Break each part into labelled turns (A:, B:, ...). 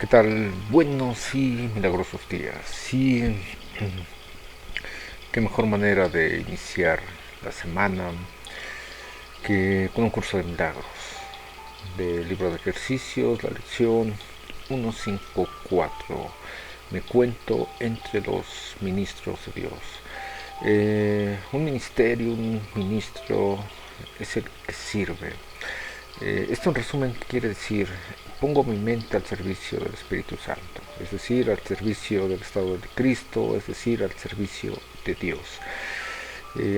A: ¿Qué tal? Buenos y milagrosos días. Sí, qué mejor manera de iniciar la semana que con un curso de milagros. Del libro de ejercicios, la lección 154. Me cuento entre los ministros de Dios. Un ministerio, un ministro es el que sirve. Esto en resumen quiere decir, pongo mi mente al servicio del Espíritu Santo, es decir, al servicio del estado de Cristo, es decir, al servicio de Dios.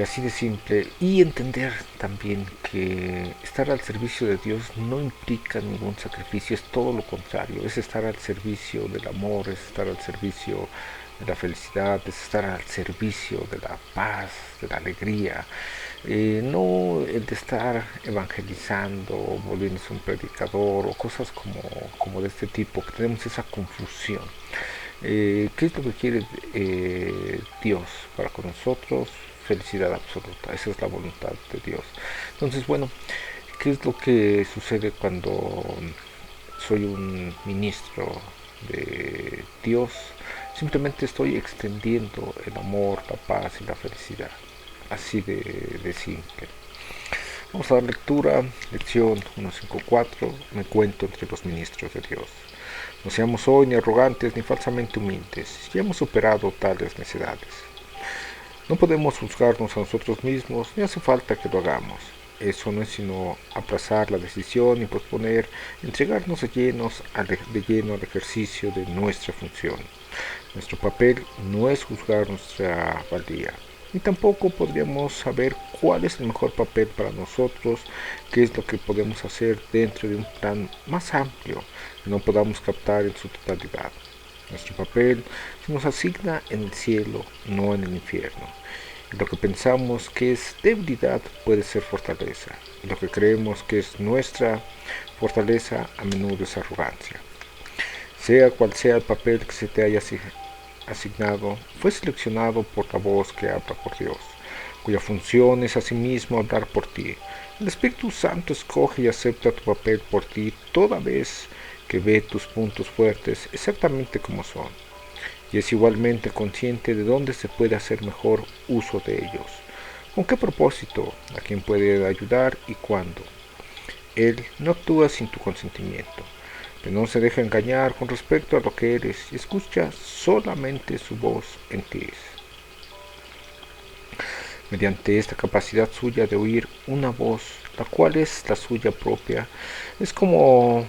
A: Así de simple. Y entender también que estar al servicio de Dios no implica ningún sacrificio, es todo lo contrario, es estar al servicio del amor, es estar al servicio de la felicidad, es estar al servicio de la paz, de la alegría. No el de estar evangelizando, volviéndose un predicador o cosas como de este tipo, que tenemos esa confusión. ¿Qué es lo que quiere Dios para con nosotros? Felicidad absoluta, esa es la voluntad de Dios. Entonces, bueno, ¿qué es lo que sucede cuando soy un ministro de Dios? Simplemente estoy extendiendo el amor, la paz y la felicidad. Así de simple. Vamos a dar lectura, lección 154, me cuento entre los ministros de Dios. No seamos hoy ni arrogantes ni falsamente humildes, ya hemos superado tales necedades. No podemos juzgarnos a nosotros mismos, ni hace falta que lo hagamos. Eso no es sino aplazar la decisión y posponer, entregarnos de lleno al ejercicio de nuestra función. Nuestro papel no es juzgar nuestra valía, ni tampoco podríamos saber cuál es el mejor papel para nosotros, qué es lo que podemos hacer dentro de un plan más amplio que no podamos captar en su totalidad. Nuestro papel se nos asigna en el cielo, no en el infierno. Y lo que pensamos que es debilidad puede ser fortaleza. Y lo que creemos que es nuestra fortaleza a menudo es arrogancia. Sea cual sea el papel que se te haya asignado, fue seleccionado por la voz que habla por Dios, cuya función es asimismo hablar por ti. El Espíritu Santo escoge y acepta tu papel por ti toda vez que ve tus puntos fuertes exactamente como son, y es igualmente consciente de dónde se puede hacer mejor uso de ellos, con qué propósito, a quién puede ayudar y cuándo. Él no actúa sin tu consentimiento, pero no se deja engañar con respecto a lo que eres y escucha solamente su voz en ti. Mediante esta capacidad suya de oír una voz, la cual es la suya propia, es como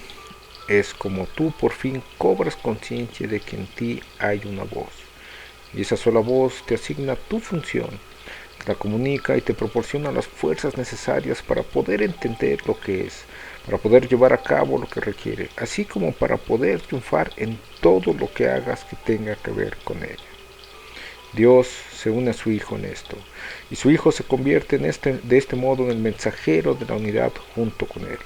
A: tú por fin cobras conciencia de que en ti hay una voz, y esa sola voz te asigna tu función, te la comunica y te proporciona las fuerzas necesarias para poder entender lo que es, para poder llevar a cabo lo que requiere, así como para poder triunfar en todo lo que hagas que tenga que ver con ella. Dios se une a su Hijo en esto, y su Hijo se convierte de este modo en el mensajero de la unidad junto con él.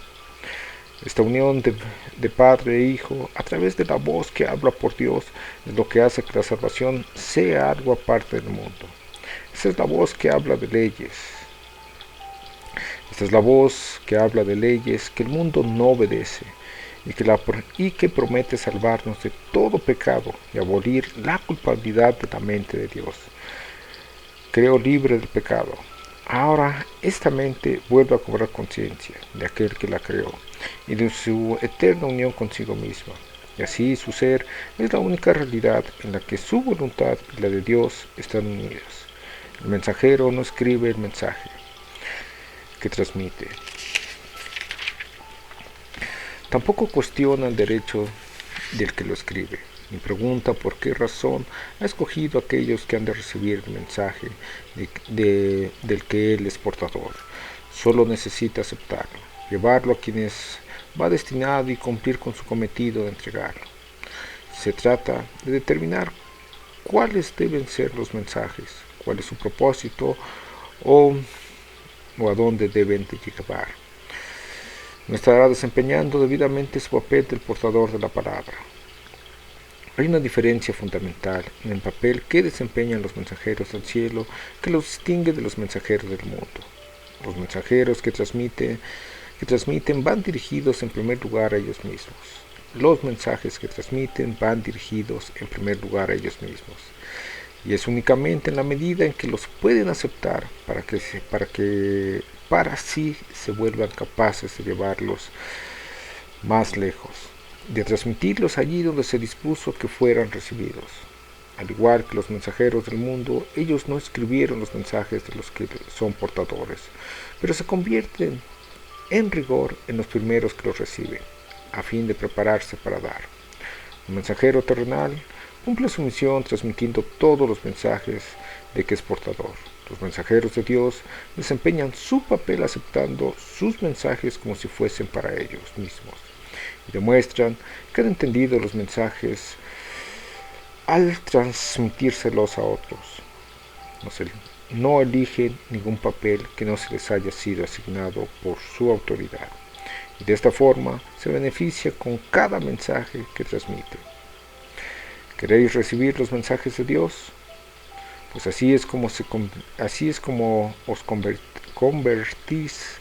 A: Esta unión de Padre e Hijo, a través de la voz que habla por Dios, es lo que hace que la salvación sea algo aparte del mundo. Esa es la voz que habla de leyes. Esta es la voz que habla de leyes que el mundo no obedece y que promete salvarnos de todo pecado y abolir la culpabilidad de la mente de Dios. Creo libre del pecado. Ahora esta mente vuelve a cobrar conciencia de aquel que la creó y de su eterna unión consigo misma. Y así su ser es la única realidad en la que su voluntad y la de Dios están unidas. El mensajero no escribe el mensaje que transmite. Tampoco cuestiona el derecho del que lo escribe, ni pregunta por qué razón ha escogido a aquellos que han de recibir el mensaje del que él es portador. Solo necesita aceptarlo, llevarlo a quienes va destinado y cumplir con su cometido de entregarlo. Se trata de determinar cuáles deben ser los mensajes, cuál es su propósito o, o a dónde deben de llevar. No estará desempeñando debidamente su papel del portador de la palabra. Hay una diferencia fundamental en el papel que desempeñan los mensajeros del cielo que los distingue de los mensajeros del mundo. Los mensajeros que transmiten van dirigidos en primer lugar a ellos mismos. los mensajes que transmiten van dirigidos en primer lugar a ellos mismos. Y es únicamente en la medida en que los pueden aceptar para así se vuelvan capaces de llevarlos más lejos, de transmitirlos allí donde se dispuso que fueran recibidos. Al igual que los mensajeros del mundo, ellos no escribieron los mensajes de los que son portadores, pero se convierten en rigor en los primeros que los reciben, a fin de prepararse para dar. Un mensajero terrenal cumple su misión transmitiendo todos los mensajes de que es portador. Los mensajeros de Dios desempeñan su papel aceptando sus mensajes como si fuesen para ellos mismos y demuestran que han entendido los mensajes al transmitírselos a otros. No eligen ningún papel que no se les haya sido asignado por su autoridad y de esta forma se beneficia con cada mensaje que transmite. ¿Queréis recibir los mensajes de Dios? Pues así es como os convertís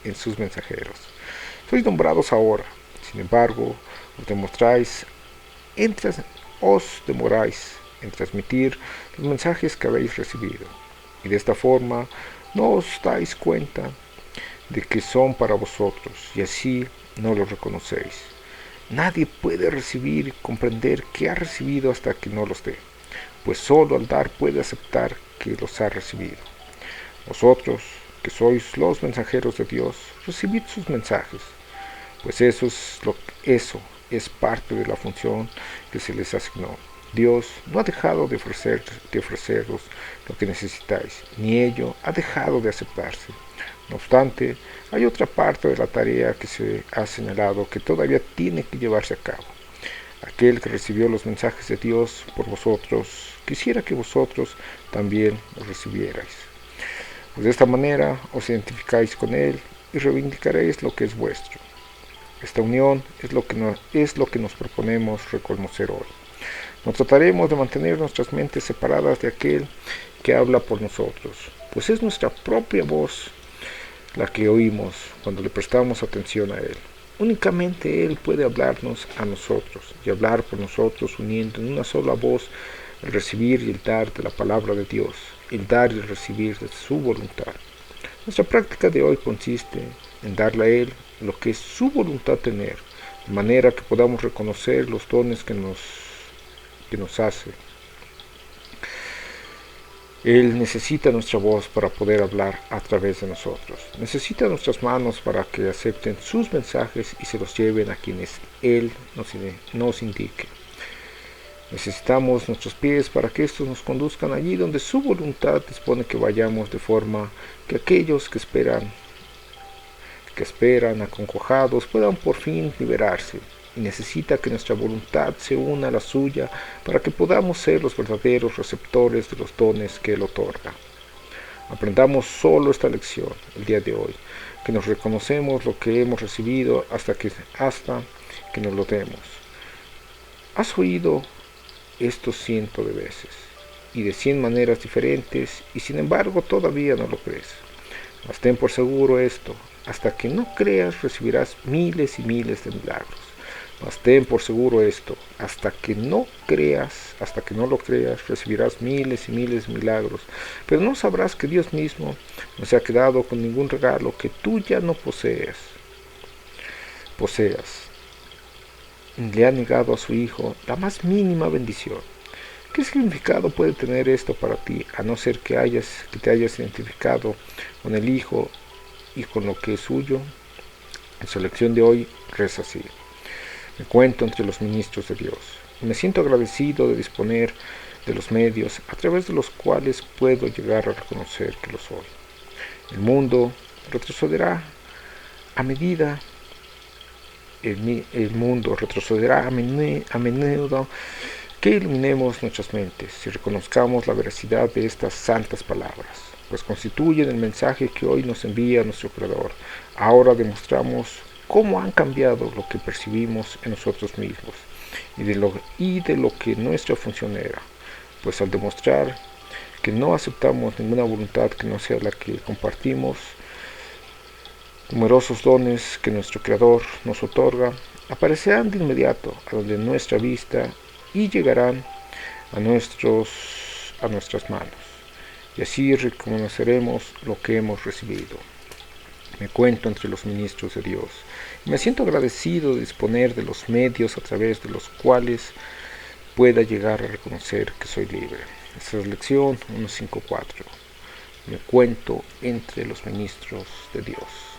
A: en sus mensajeros. Sois nombrados ahora, sin embargo, os demoráis en transmitir los mensajes que habéis recibido, y de esta forma no os dais cuenta de que son para vosotros, y así no los reconocéis. Nadie puede recibir y comprender que ha recibido hasta que no los dé, pues solo al dar puede aceptar que los ha recibido. Vosotros, que sois los mensajeros de Dios, recibid sus mensajes, pues eso es parte de la función que se les asignó. Dios no ha dejado de ofreceros lo que necesitáis, ni ello ha dejado de aceptarse. No obstante, hay otra parte de la tarea que se ha señalado que todavía tiene que llevarse a cabo. Aquel que recibió los mensajes de Dios por vosotros, quisiera que vosotros también los recibierais. Pues de esta manera os identificáis con Él y reivindicaréis lo que es vuestro. Esta unión es lo que nos proponemos reconocer hoy. No trataremos de mantener nuestras mentes separadas de aquel que habla por nosotros, pues es nuestra propia voz la que oímos cuando le prestamos atención a Él. Únicamente Él puede hablarnos a nosotros y hablar por nosotros uniendo en una sola voz el recibir y el dar de la palabra de Dios, el dar y el recibir de su voluntad. Nuestra práctica de hoy consiste en darle a Él lo que es su voluntad tener, de manera que podamos reconocer los dones que nos hace. Él necesita nuestra voz para poder hablar a través de nosotros. Necesita nuestras manos para que acepten sus mensajes y se los lleven a quienes Él nos indique. Necesitamos nuestros pies para que estos nos conduzcan allí donde su voluntad dispone que vayamos, de forma que aquellos que esperan acongojados puedan por fin liberarse. Y necesita que nuestra voluntad se una a la suya para que podamos ser los verdaderos receptores de los dones que Él otorga. Aprendamos solo esta lección el día de hoy, que nos reconocemos lo que hemos recibido hasta que nos lo demos. Has oído esto cientos de veces y de 100 maneras diferentes y sin embargo todavía no lo crees. Mas ten por seguro esto, hasta que no creas recibirás miles y miles de milagros. Mas ten por seguro esto, hasta que no lo creas, recibirás miles y miles de milagros, pero no sabrás que Dios mismo no se ha quedado con ningún regalo que tú ya no poseas. Le ha negado a su Hijo la más mínima bendición. ¿Qué significado puede tener esto para ti, a no ser que te hayas identificado con el Hijo y con lo que es suyo? En su lección de hoy reza así: me cuento entre los ministros de Dios y me siento agradecido de disponer de los medios a través de los cuales puedo llegar a reconocer que lo soy. El mundo retrocederá a menudo que iluminemos nuestras mentes y reconozcamos la veracidad de estas santas palabras, pues constituyen el mensaje que hoy nos envía nuestro Creador. Ahora demostramos cómo han cambiado lo que percibimos en nosotros mismos y de lo que nuestra función era, pues al demostrar que no aceptamos ninguna voluntad que no sea la que compartimos, numerosos dones que nuestro Creador nos otorga, aparecerán de inmediato a donde nuestra vista y llegarán a nuestras manos. Y así reconoceremos lo que hemos recibido. Me cuento entre los ministros de Dios. Y me siento agradecido de disponer de los medios a través de los cuales pueda llegar a reconocer que soy libre. Esta es lección 154. Me cuento entre los ministros de Dios.